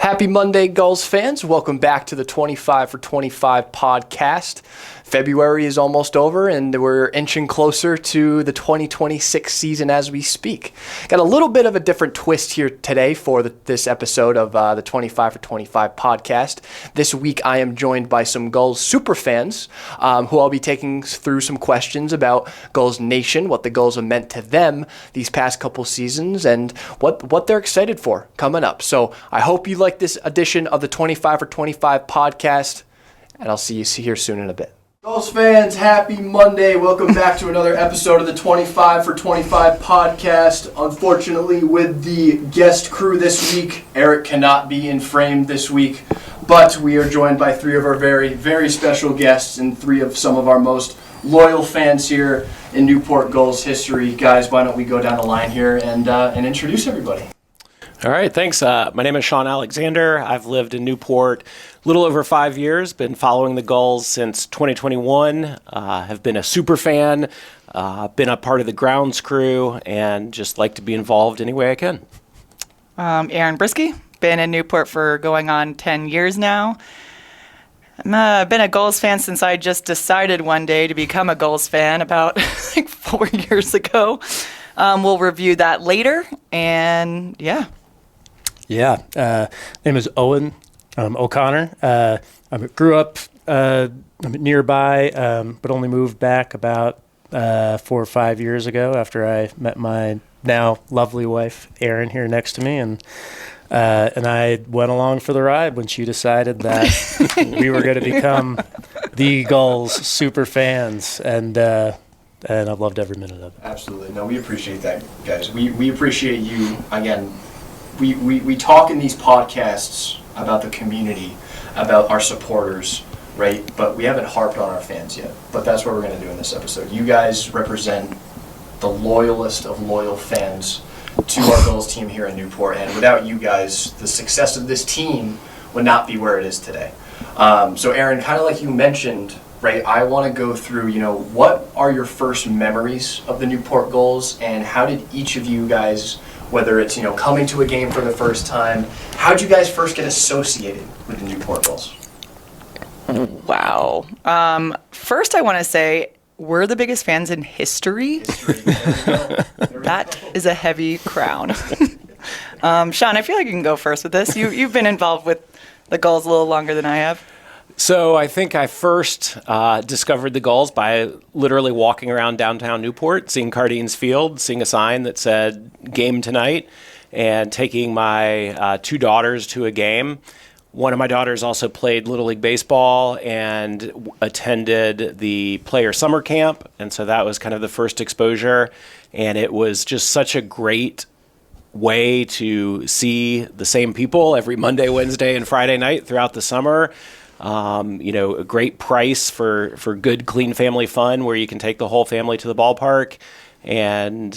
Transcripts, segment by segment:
Happy Monday, Gulls fans. Welcome back to the 25 for 25 podcast. February is almost over, and we're inching closer to the 2026 season as we speak. Got a little bit of a different twist here today for this episode of the 25 for 25 podcast. This week, I am joined by some Gulls super fans who I'll be taking through some questions about Gulls Nation, what the Gulls have meant to them these past couple seasons, and what they're excited for coming up. So I hope you like this edition of the 25 for 25 podcast, and I'll see you here soon in a bit. Gulls fans, happy Monday. Welcome back to another episode of the 25 for 25 podcast. Unfortunately, with the guest crew this week, Eric cannot be in frame this week, but we are joined by three of our very, very special guests and three of some of our most loyal fans here in Newport Gulls history. Guys, why don't we go down the line here and introduce everybody. All right, thanks. My name is Sean Alexander. I've lived in Newport a little over 5 years, been following the Gulls since 2021, have been a super fan, been a part of the grounds crew, and just like to be involved any way I can. Aaron Brisky, been in Newport for going on 10 years now. I've been a Gulls fan since I just decided one day to become a Gulls fan about 4 years ago. We'll review that later, and yeah. Yeah, name is Owen O'Connor. I grew up nearby, but only moved back about 4 or 5 years ago after I met my now lovely wife, Erin, here next to me, and I went along for the ride when she decided that we were going to become the Gulls super fans, and I've loved every minute of it. Absolutely. No, we appreciate that, guys. We appreciate you. Again, we talk in these podcasts about the community, about our supporters, right? But we haven't harped on our fans yet. But that's what we're going to do in this episode. You guys represent the loyalist of loyal fans to our Gulls team here in Newport. And without you guys, the success of this team would not be where it is today. So, Aaron, kind of like you mentioned, right, I want to go through, what are your first memories of the Newport Gulls, and how did each of you guys, whether it's, coming to a game for the first time, how did you guys first get associated with the Newport Gulls? Wow. First, I want to say we're the biggest fans in history. That is a heavy crown. Sean, I feel like you can go first with this. You've been involved with the Gulls a little longer than I have. So I think I first discovered the Gulls by literally walking around downtown Newport, seeing Cardines Field, seeing a sign that said game tonight, and taking my two daughters to a game. One of my daughters also played Little League Baseball and attended the player summer camp, and so that was kind of the first exposure, and it was just such a great way to see the same people every Monday, Wednesday, and Friday night throughout the summer. A great price for good, clean family fun where you can take the whole family to the ballpark and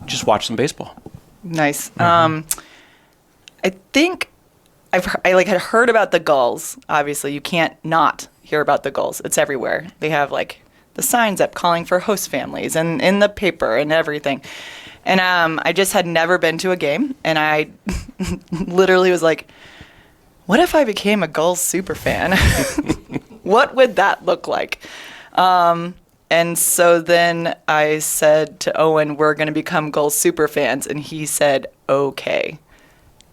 just watch some baseball. Nice. I think I had heard about the Gulls. Obviously, you can't not hear about the Gulls. It's everywhere. They have the signs up calling for host families and in the paper and everything. And I just had never been to a game, and I literally was like, what if I became a Gulls super fan? What would that look like? And so then I said to Owen, we're going to become Gulls super fans. And he said, okay.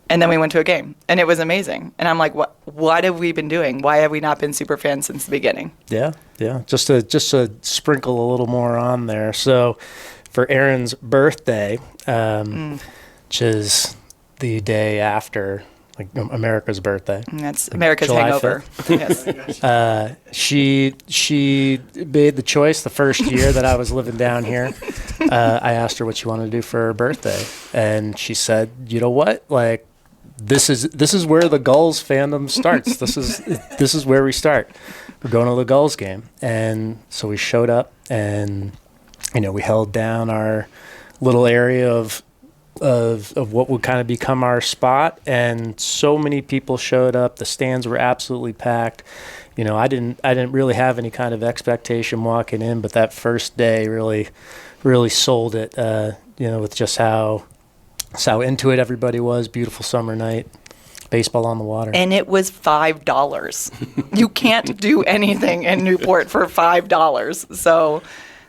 And then we went to a game, and it was amazing. And I'm like, what have we been doing? Why have we not been super fans since the beginning? Yeah. Just to sprinkle a little more on there. So for Aaron's birthday, which is the day after America's birthday. And that's America's July hangover. 5th. Yes. She made the choice the first year that I was living down here. I asked her what she wanted to do for her birthday, and she said, "You know what? This is where the Gulls fandom starts. This is where we start. We're going to the Gulls game." And so we showed up, and we held down our little area of what would kind of become our spot, and so many people showed up. The stands were absolutely packed. I didn't really have any kind of expectation walking in, but that first day really sold it. With just how That's how into it everybody was. Beautiful summer night. Baseball on the water. And it was $5. You can't do anything in Newport for $5. So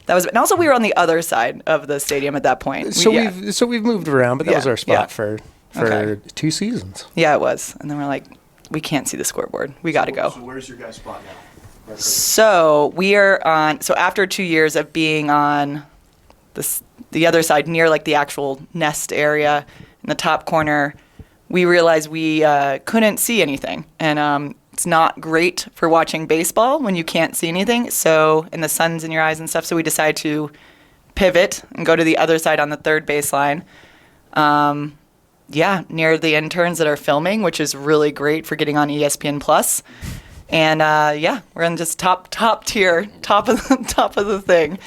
that was, and also we were on the other side of the stadium at that point. We've moved around, but that was our spot for Okay. 2 seasons. Yeah, it was. And then we're like, we can't see the scoreboard. We got to go. So where's your guys' spot now? So we are on. So after 2 years of being on the other side, near like the actual nest area in the top corner, we realized we couldn't see anything, and it's not great for watching baseball when you can't see anything. So, and the sun's in your eyes and stuff. So we decided to pivot and go to the other side on the third baseline. Near the interns that are filming, which is really great for getting on ESPN Plus. And we're in just top tier, top of the thing.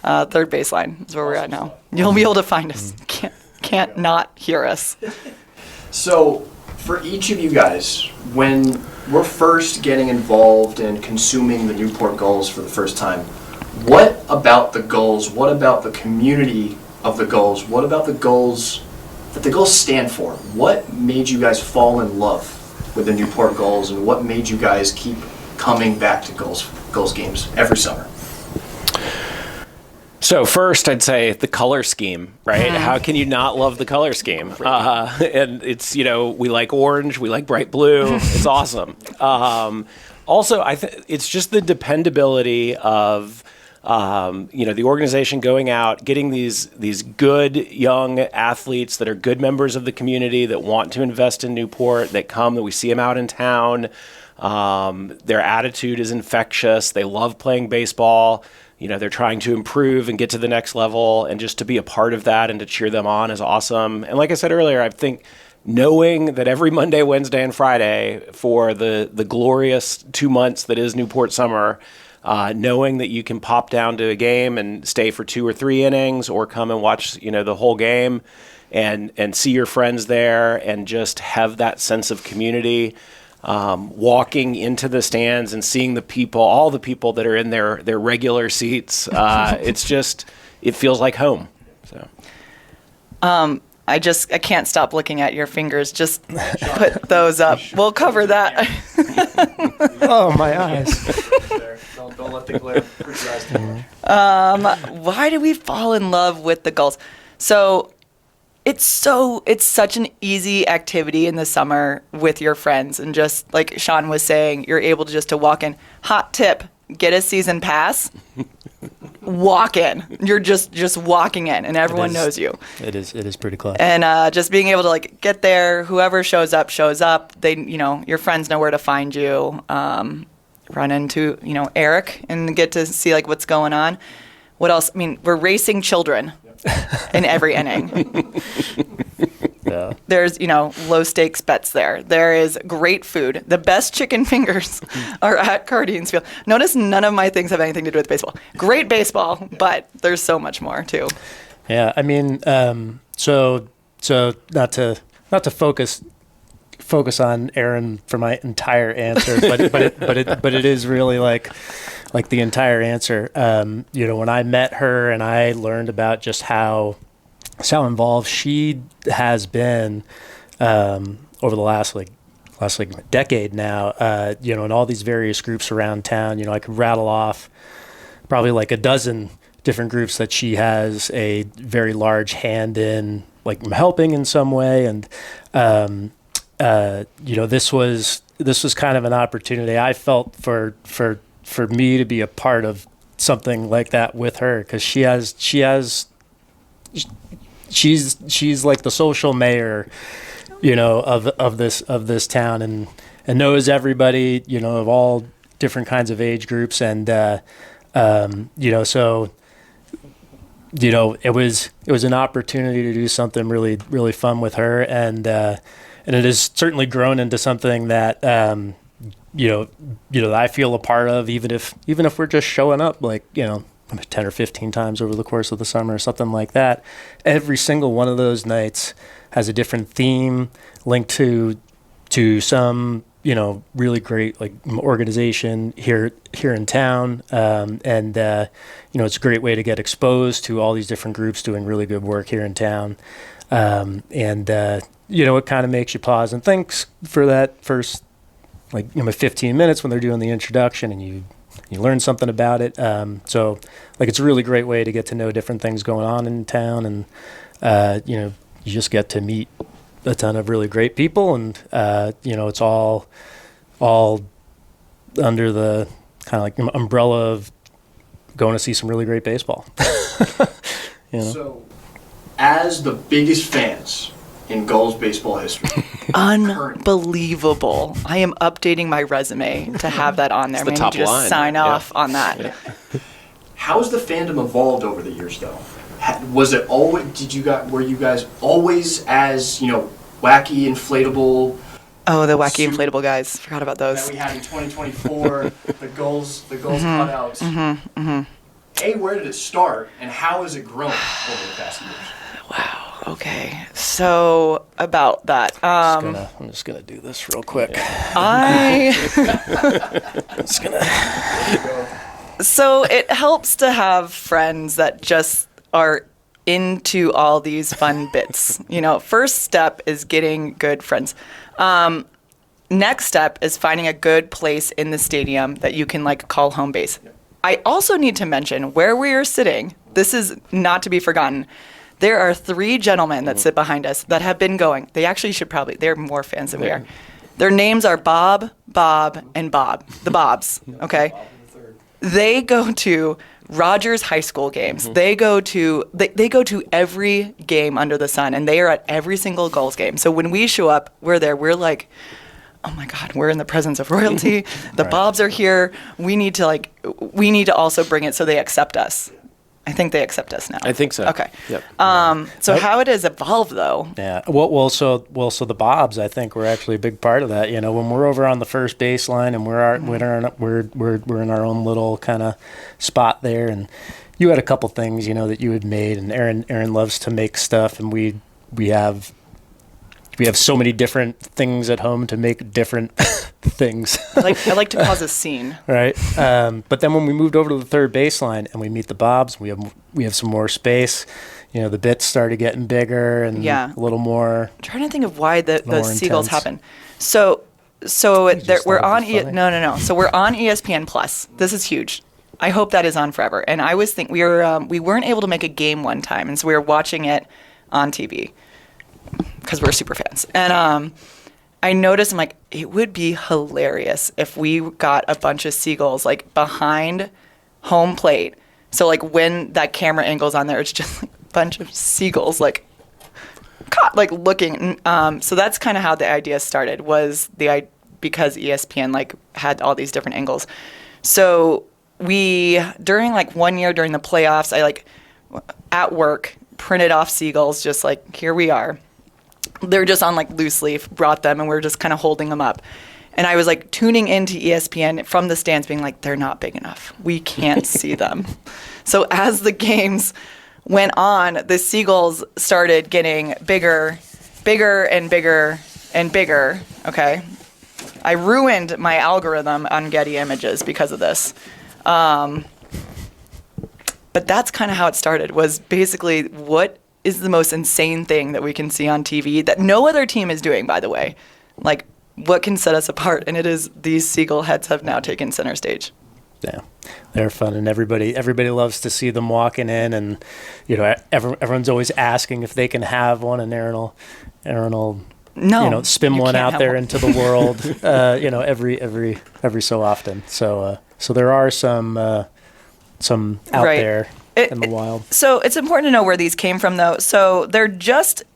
Third baseline is where we're at now. You'll be able to find us. Can't not hear us. So, for each of you guys, when we're first getting involved in consuming the Newport Gulls for the first time, what about the Gulls, what about the community of the Gulls, what about the Gulls that the Gulls stand for? What made you guys fall in love with the Newport Gulls, and what made you guys keep coming back to Gulls games every summer? So first, I'd say the color scheme, right? How can you not love the color scheme? And it's, we like orange, we like bright blue. It's awesome. Also, it's just the dependability of, the organization going out, getting these good young athletes that are good members of the community that want to invest in Newport, that we see them out in town. Their attitude is infectious. They love playing baseball. They're trying to improve and get to the next level, and just to be a part of that and to cheer them on is awesome. And like I said earlier, I think knowing that every Monday, Wednesday, and Friday for the glorious 2 months that is Newport summer, knowing that you can pop down to a game and stay for 2 or 3 innings, or come and watch, the whole game and see your friends there and just have that sense of community. Walking into the stands and seeing all the people that are in their regular seats, it feels like home. So, I can't stop looking at your fingers. Just put those up. We'll cover that. Oh, my eyes. Don't let the glare hurt your eyes too much. Why do we fall in love with the Gulls? So it's such an easy activity in the summer with your friends, and just like Sean was saying, you're able to walk in. Hot tip: get a season pass. Walk in. You're just walking in, and everyone knows you. It is pretty close. And just being able to get there, whoever shows up. They, your friends know where to find you. Run into Eric and get to see what's going on. What else? I mean, we're racing children in every inning. Yeah. There's, low stakes bets there. There is great food. The best chicken fingers are at Cardines Field. Notice none of my things have anything to do with baseball. Great baseball, but there's so much more too. Yeah, I mean, so not to focus on Aaron for my entire answer, but it is really like the entire answer. When I met her and I learned about just how involved she has been over the last decade now, in all these various groups around town. I could rattle off probably a dozen different groups that she has a very large hand in, helping in some way. And this was kind of an opportunity I felt for me to be a part of something like that with her, because she's like the social mayor, of this town, and knows everybody, of all different kinds of age groups, and so it was an opportunity to do something really, really fun with her, and it has certainly grown into something that I feel a part of, even if we're just showing up 10 or 15 times over the course of the summer or something like that. Every single one of those nights has a different theme linked to some really great organization here in town, and it's a great way to get exposed to all these different groups doing really good work here in town. It kind of makes you pause and think for that first, 15 minutes when they're doing the introduction, and you learn something about it. It's a really great way to get to know different things going on in town, and you just get to meet a ton of really great people, and it's all under the kind of like umbrella of going to see some really great baseball. So, as the biggest fans in Gulls baseball history, unbelievable. I am updating my resume to have that on there. It's the top just line. sign off on that. Yeah. How has the fandom evolved over the years, though? Was it always? Were you guys always as wacky, inflatable? Oh, the wacky inflatable guys. Forgot about those. That we had in 2024, the Gulls cutouts. Where did it start, and how has it grown over the past years? Wow. Okay. So about that. I'm just gonna do this real quick. So it helps to have friends that just are into all these fun bits. First step is getting good friends. Next step is finding a good place in the stadium that you can call home base. I also need to mention where we are sitting. This is not to be forgotten. There are 3 gentlemen that sit behind us that have been going. They actually they're more fans than we are. Their names are Bob, and Bob. The Bobs, okay? They go to Rogers High School games. They go to every game under the sun, and they are at every single Gulls game. So when we show up, we're there. We're like, oh my God, we're in the presence of royalty. The Bobs are here. We need to also bring it so they accept us. I think they accept us now. I think so. Okay. Yep. So how it has evolved, though. Yeah. So the Bobs, I think, were actually a big part of that. When we're over on the first baseline and we're in our own little kind of spot there, and you had a couple things that you had made, and Aaron loves to make stuff, and we have so many different things at home to make different things. I like to cause a scene. Right. But then when we moved over to the third baseline and we meet the Bobs, we have some more space. The bits started getting bigger and a little more. I'm trying to think of why the seagulls intense. happen. So we're on no. So we're on ESPN Plus. This is huge. I hope that is on forever. And I was we weren't able to make a game one time, and so we were watching it on TV because we're super fans. And I noticed, I'm like, it would be hilarious if we got a bunch of seagulls behind home plate. So when that camera angle's on there, it's just a bunch of seagulls looking. So that's kind of how the idea started, because ESPN had all these different angles. So we during 1 year during the playoffs, I at work printed off seagulls, just here we are. They're just on loose leaf, brought them, and we're just kind of holding them up. And I was tuning into ESPN from the stands being they're not big enough. We can't see them. So as the games went on, the seagulls started getting bigger and bigger and bigger, okay? I ruined my algorithm on Getty Images because of this. But that's kind of how it started, was basically what is the most insane thing that we can see on TV that no other team is doing, by the way. What can set us apart? And it is these seagull heads have now taken center stage. Yeah, they're fun, and everybody loves to see them walking in, and everyone's always asking if they can have one, and Aaron will spin one out there into the world, every so often. So there are some out there in the wild. So it's important to know where these came from, though. So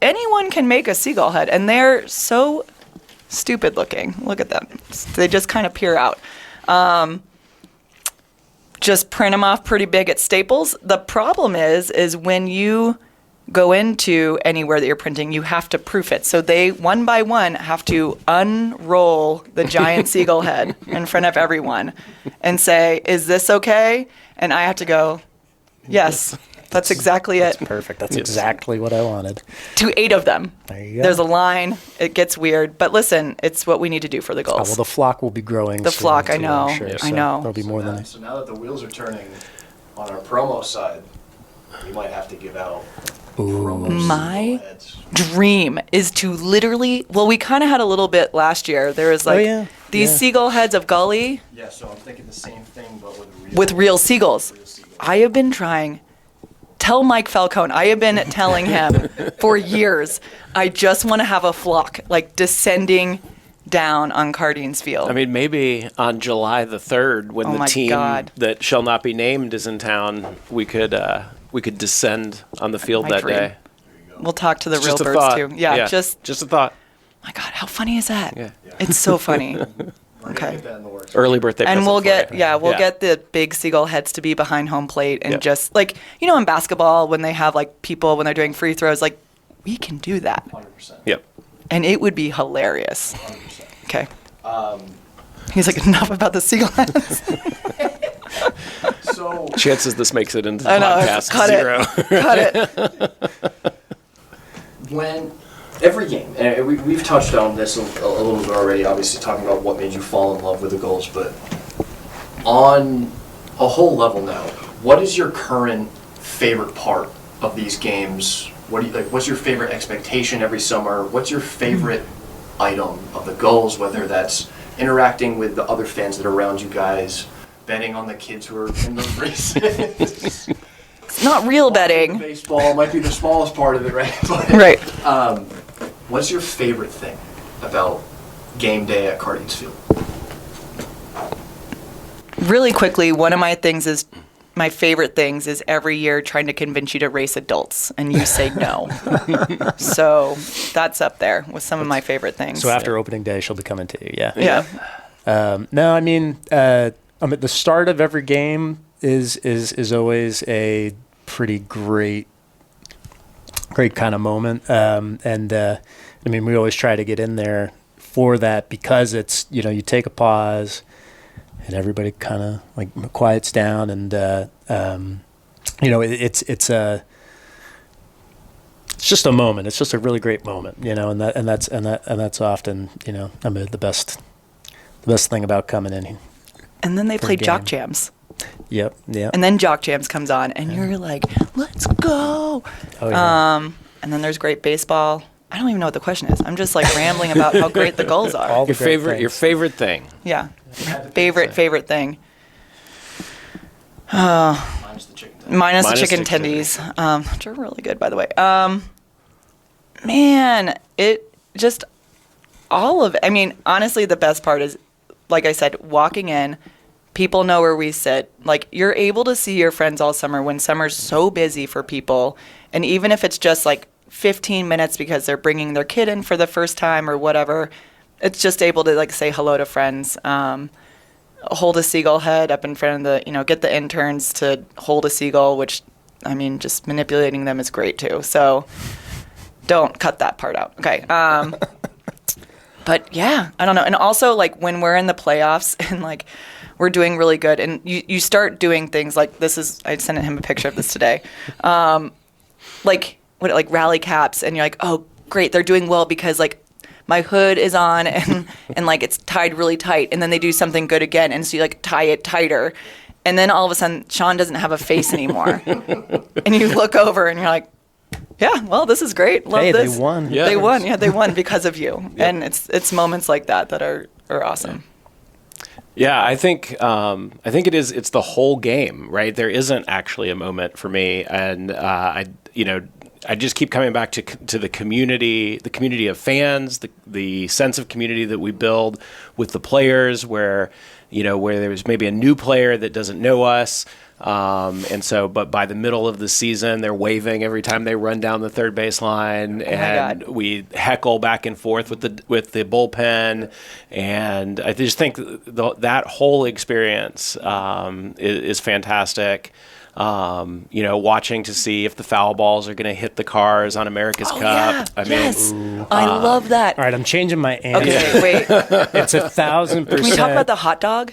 anyone can make a seagull head, and they're so stupid looking. Look at them. They just kind of peer out. Just print them off pretty big at Staples. The problem is when you go into anywhere that you're printing, you have to proof it. So they, one by one, have to unroll the giant seagull head in front of everyone and say, is this okay? And I have to go, yes, that's exactly it. That's perfect. That's exactly what I wanted. To 8 of them. There you go. There's a line. It gets weird. But listen, it's what we need to do for the Gulls. Well, the flock will be growing. The flock, I know. I'm sure, I know. There'll be more than So now that the wheels are turning on our promo side, we might have to give out My dream is to literally, well, we kind of had a little bit last year. There was like these seagull heads of Gully. Yeah, so I'm thinking the same thing, but with real seagulls. I have been trying. Tell Mike Falcone. I have been telling him for years. I just want to have a flock like descending down on Cardines Field. I mean, maybe on July the 3rd, when the team that shall not be named is in town, we could descend on the field that day. We'll talk to the real birds thought. too. Yeah, just a thought. My God, how funny is that? Yeah. It's so funny. Okay. Early birthday present. And we'll get get the big seagull heads to be behind home plate and just like, you know, in basketball when they have like people when they're doing free throws, like we can do that. 100%. Yep. And it would be hilarious. 100%. Okay. He's like, enough about the seagull heads. So chances this makes it into the podcast cut zero. Cut it. When every game, and we've touched on this a little bit already, obviously talking about what made you fall in love with the Gulls, but on a whole level now, what is your current favorite part of these games? What do you like? What's your favorite expectation every summer? What's your favorite item of the Gulls? Whether that's interacting with the other fans that are around you guys, betting on the kids who are in the races. It's not real betting. Baseball might be the smallest part of it, right? But, right. What's your favorite thing about game day at Cardines Field? Really quickly, one of my favorite things is every year trying to convince you to race adults and you say no. So that's up there with some of my favorite things. So after opening day, she'll be coming to you. Yeah. Yeah. No, I mean, at the start of every game is always a pretty great kind of moment. I mean, we always try to get in there for that because it's, you know, you take a pause and everybody kind of like quiets down and, you know, it's just a moment. It's just a really great moment, you know, and that's often, you know, I mean, the best thing about coming in here. And then they play Jock Jams. Yep. And then Jock Jams comes on, and you're like, "Let's go!" Oh, yeah. And then there's great baseball. I don't even know what the question is. I'm just like rambling about how great the Gulls are. Your favorite thing. Yeah, favorite thing. Minus the chicken tendies. Minus the chicken tendies, which are really good, by the way. Man, it just all of it. I mean, honestly, the best part is, like I said, walking in. People know where we sit. Like, you're able to see your friends all summer when summer's so busy for people. And even if it's just like 15 minutes because they're bringing their kid in for the first time or whatever, it's just able to like say hello to friends. Hold a seagull head up in front of get the interns to hold a seagull, which, I mean, just manipulating them is great too. So don't cut that part out. Okay. But yeah, I don't know. And also like when we're in the playoffs and like, we're doing really good. And you start doing things like I sent him a picture of this today. Like rally caps. And you're like, oh, great. They're doing well because like my hood is on and like it's tied really tight. And then they do something good again. And so you like tie it tighter. And then all of a sudden, Sean doesn't have a face anymore. And you look over and you're like, yeah, well, this is great. Love this. They won. Yeah. They won. Yeah, they won because of you. Yep. And it's moments like that are awesome. Yeah, I think it's the whole game, right? There isn't actually a moment for me, and I just keep coming back to the community of fans, the sense of community that we build with the players, where there's maybe a new player that doesn't know us. But by the middle of the season, they're waving every time they run down the third baseline, and we heckle back and forth with the bullpen. And I just think that whole experience is fantastic. Watching to see if the foul balls are going to hit the cars on America's Cup. Yeah. I love that. All right, I'm changing my answer. Okay, wait. It's 1,000%. Can we talk about the hot dog?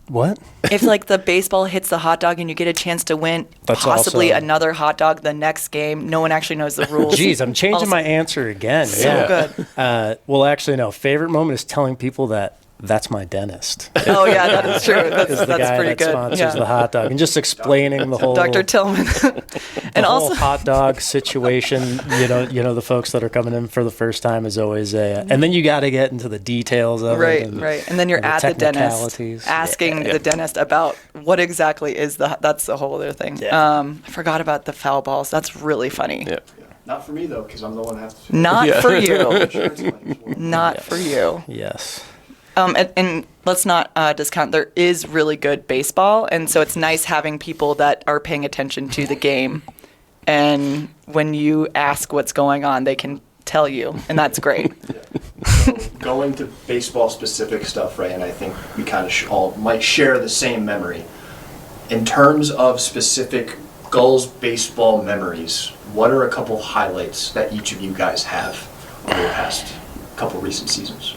What? If like the baseball hits the hot dog and you get a chance to win possibly another hot dog the next game, no one actually knows the rules. Jeez, I'm changing my answer again. So good. Well, actually, no. Favorite moment is telling people that that's my dentist. Oh yeah, that is true. Is the That's guy pretty that good. sponsors the hot dog, and just explaining the whole Dr. Tillman. the whole hot dog situation. You know the folks that are coming in for the first time is always and then you got to get into the details of right, it. right. And then you're at the dentist asking the dentist about what exactly is that's the whole other thing. Yeah. I forgot about the foul balls. That's really funny. Yeah. Not for me though, because I'm the one that has to. Not for you. Insurance claims. Not for you. Yes. And let's not discount, there is really good baseball, and so it's nice having people that are paying attention to the game. And when you ask what's going on, they can tell you, and that's great. So going to baseball-specific stuff, right, and I think we kind of all might share the same memory. In terms of specific Gulls baseball memories, what are a couple highlights that each of you guys have over the past couple recent seasons?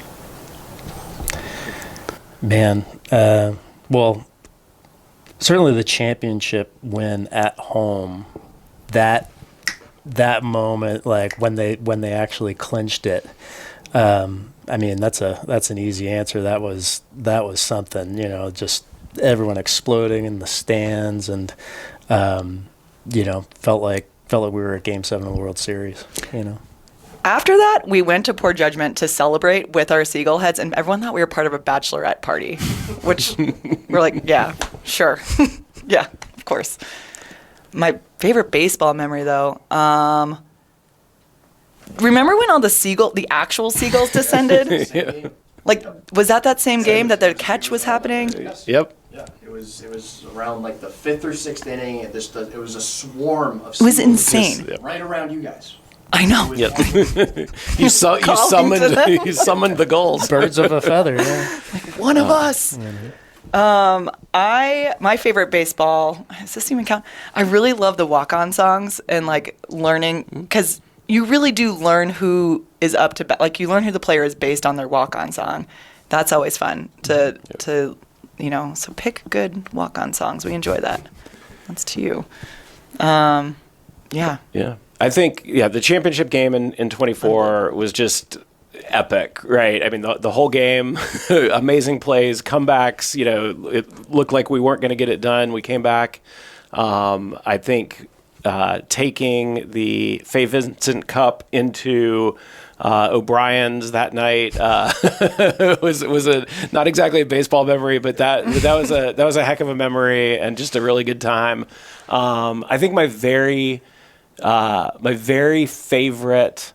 Man, well, certainly the championship win at home, that moment, like when they actually clinched it. I mean, that's an easy answer. That was something, just everyone exploding in the stands, and felt like we were at Game 7 of the World Series. After that, we went to Poor Judgment to celebrate with our Seagull heads, and everyone thought we were part of a bachelorette party, which we're like, yeah, sure. Yeah, of course. My favorite baseball memory, though, remember when all the actual seagulls descended? Yeah. Like, was that same game that the catch was happening? Yep. Yeah, it was around like the 5th or 6th inning. It was a swarm of. It was seagulls insane. just right around you guys. I know. Yep. you summoned the Gulls. Birds of a feather. Yeah. One of us. My favorite baseball, does this even count? I really love the walk-on songs and like learning, because you really do learn who is up to bat. Like you learn who the player is based on their walk-on song. That's always fun to so pick good walk-on songs. We enjoy that. That's to you. Yeah. Yeah. I think, the championship game in 24 was just epic, right? I mean, the whole game, amazing plays, comebacks, it looked like we weren't going to get it done. We came back. I think taking the Fay Vincent Cup into O'Brien's that night was not exactly a baseball memory, but that was a heck of a memory and just a really good time. I think my very favorite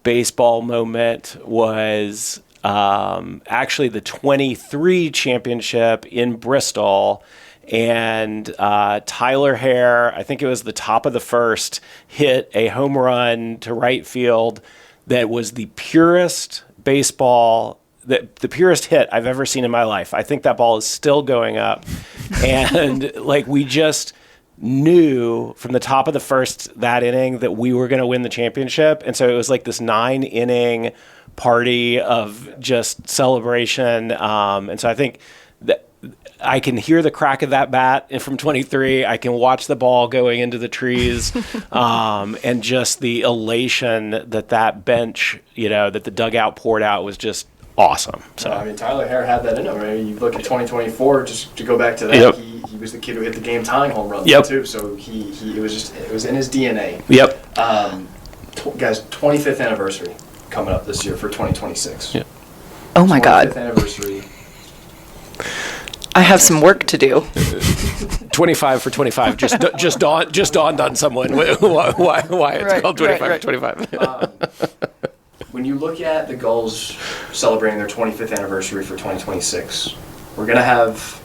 baseball moment was actually the 23 championship in Bristol. And Tyler Hare, I think it was the top of the first, hit a home run to right field that was the purest baseball, the purest hit I've ever seen in my life. I think that ball is still going up. And like we just knew from the top of the first that inning that we were going to win the championship. And so it was like this 9-inning party of just celebration. And so I think that I can hear the crack of that bat from 23. I can watch the ball going into the trees, and just the elation that bench, that the dugout poured out was just awesome. So I mean, Tyler Hare had that in him. Right? You look at 2024, just to go back to that. Yep. He was the kid who hit the game-tying home run too. So it was in his DNA. Yep. Guys, 25th anniversary coming up this year for 2026. Yep. Oh my God. 25th anniversary. I have some work to do. 25 for 25 just dawned on someone why it's called 25 for 25. When you look at the Gulls celebrating their 25th anniversary for 2026, we're going to have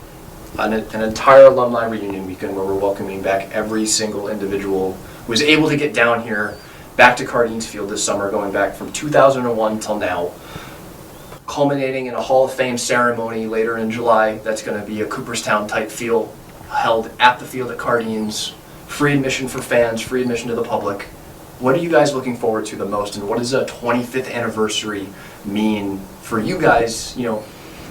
an entire alumni reunion weekend where we're welcoming back every single individual who was able to get down here, back to Cardines Field this summer, going back from 2001 till now, culminating in a Hall of Fame ceremony later in July. That's going to be a Cooperstown type feel held at the field at Cardines. Free admission for fans, free admission to the public. What are you guys looking forward to the most, and what does a 25th anniversary mean for you guys?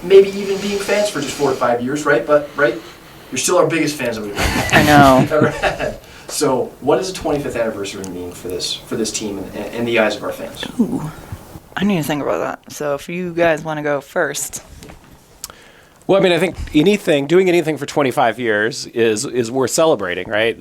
Maybe even being fans for just 4 to 5 years, right? But you're still our biggest fans that we've ever had. So, what does a 25th anniversary mean for this team and in the eyes of our fans? Ooh, I need to think about that. So, if you guys want to go first. Well, I mean, I think doing anything for 25 years is worth celebrating, right?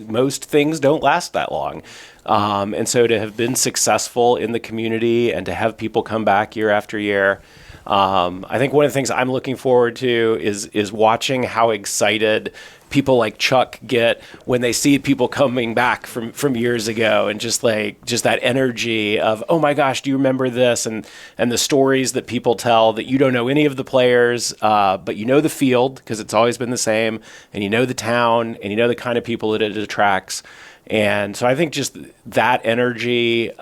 Most things don't last that long. And so to have been successful in the community and to have people come back year after year, I think one of the things I'm looking forward to is watching how excited people like Chuck get when they see people coming back from years ago, and just that energy of, oh my gosh, do you remember this? And the stories that people tell that you don't know any of the players, but you know the field because it's always been the same, and you know the town, and you know the kind of people that it attracts. And so I think just that energy,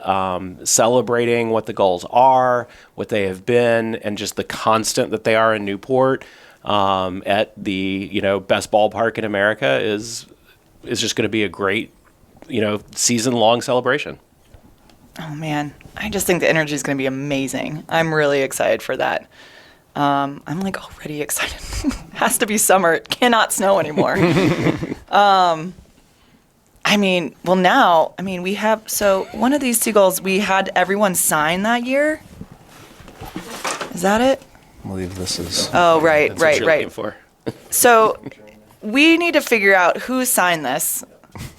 celebrating what the Gulls are, what they have been, and just the constant that they are in Newport, at the best ballpark in America is just going to be a great season-long celebration. Oh man, I just think the energy is going to be amazing. I'm really excited for that. I'm like already excited. Has to be summer. It cannot snow anymore. We have, so one of these two goals, we had everyone sign that year. Is that it? I believe this is. Oh, right. That's what you're looking for. So we need to figure out who signed this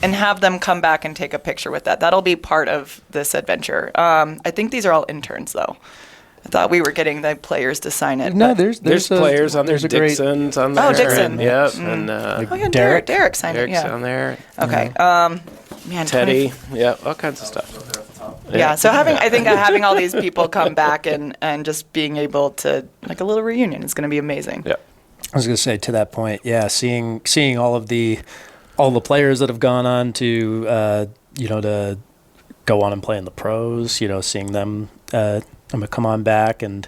and have them come back and take a picture with that. That'll be part of this adventure. I think these are all interns, though. I thought we were getting the players to sign it. No, but- there's players on there. there's a great- Dixon's on there. Oh, Dixon. Yep. And Oh, yeah, Derek? Derek signed Eric's it, yeah. on there. Okay. Man, Teddy. Yeah, all kinds of stuff. Yeah, so I think having all these people come back and just being able to, like a little reunion, is going to be amazing. Yeah. I was going to say, to that point, yeah, seeing all the players that have gone on to to go on and play in the pros, seeing them come on back, and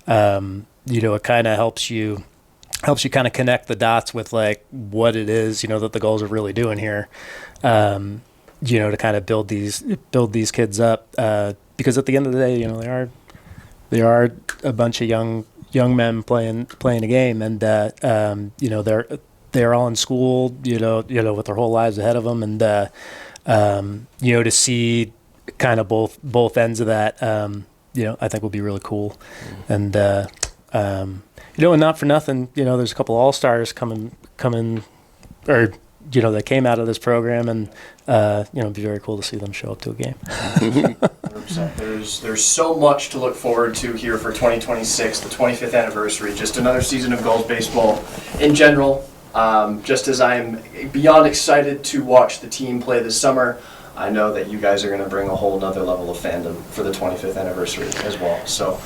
it kind of helps you kind of connect the dots with like what it is that the Gulls are really doing here. To kind of build these kids up, because at the end of the day, they are a bunch of young men playing a game, and they're all in school, with their whole lives ahead of them, and to see kind of both ends of that, I think will be really cool, and and not for nothing, there's a couple all-stars coming, or that came out of this program, and it'd be very cool to see them show up to a game. 100%. There's so much to look forward to here for 2026, the 25th anniversary, just another season of Gulls baseball in general. Just as I'm beyond excited to watch the team play this summer, I know that you guys are going to bring a whole nother level of fandom for the 25th anniversary as well. So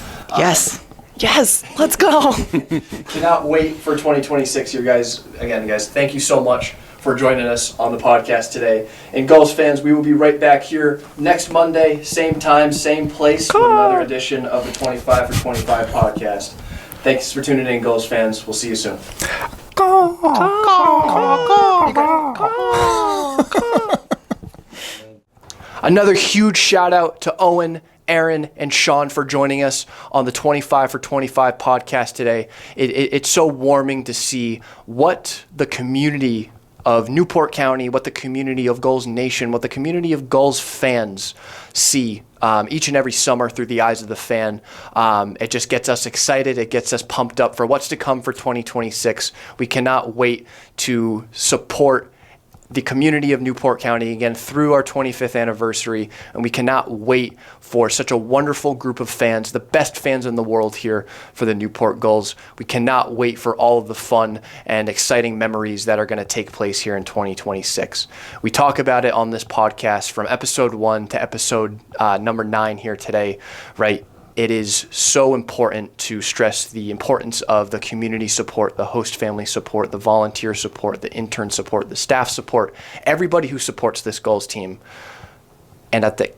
Yes, let's go. cannot wait for 2026 here, guys. Again, guys, thank you so much for joining us on the podcast today. And Gulls fans, we will be right back here next Monday, same time, same place, with another edition of the 25 for 25 podcast. Thanks for tuning in, Gulls fans. We'll see you soon. Another huge shout out to Owen, Aaron, and Sean for joining us on the 25 for 25 podcast today. It's so warming to see what the community of Newport County, what the community of Gulls Nation, what the community of Gulls fans see each and every summer through the eyes of the fan. It just gets us excited. It gets us pumped up for what's to come for 2026. We cannot wait to support the community of Newport County again through our 25th anniversary, and we cannot wait for such a wonderful group of fans, the best fans in the world here for the Newport Gulls. We cannot wait for all of the fun and exciting memories that are going to take place here in 2026. We talk about it on this podcast from episode 1 to episode number 9 here today, right? It is so important to stress the importance of the community support, the host family support, the volunteer support, the intern support, the staff support, everybody who supports this Gulls team. And at the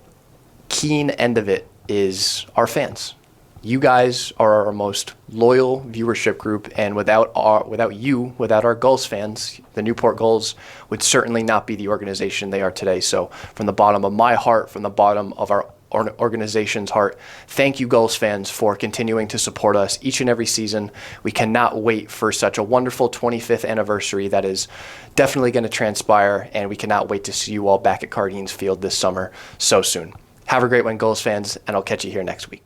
keen end of it is our fans. You guys are our most loyal viewership group, and without our Gulls fans, the Newport Gulls would certainly not be the organization they are today. So from the bottom of my heart, from the bottom of our organization's heart, thank you, Gulls fans, for continuing to support us each and every season. We cannot wait for such a wonderful 25th anniversary that is definitely going to transpire, and we cannot wait to see you all back at Cardines Field this summer so soon. Have a great one, Gulls fans, and I'll catch you here next week.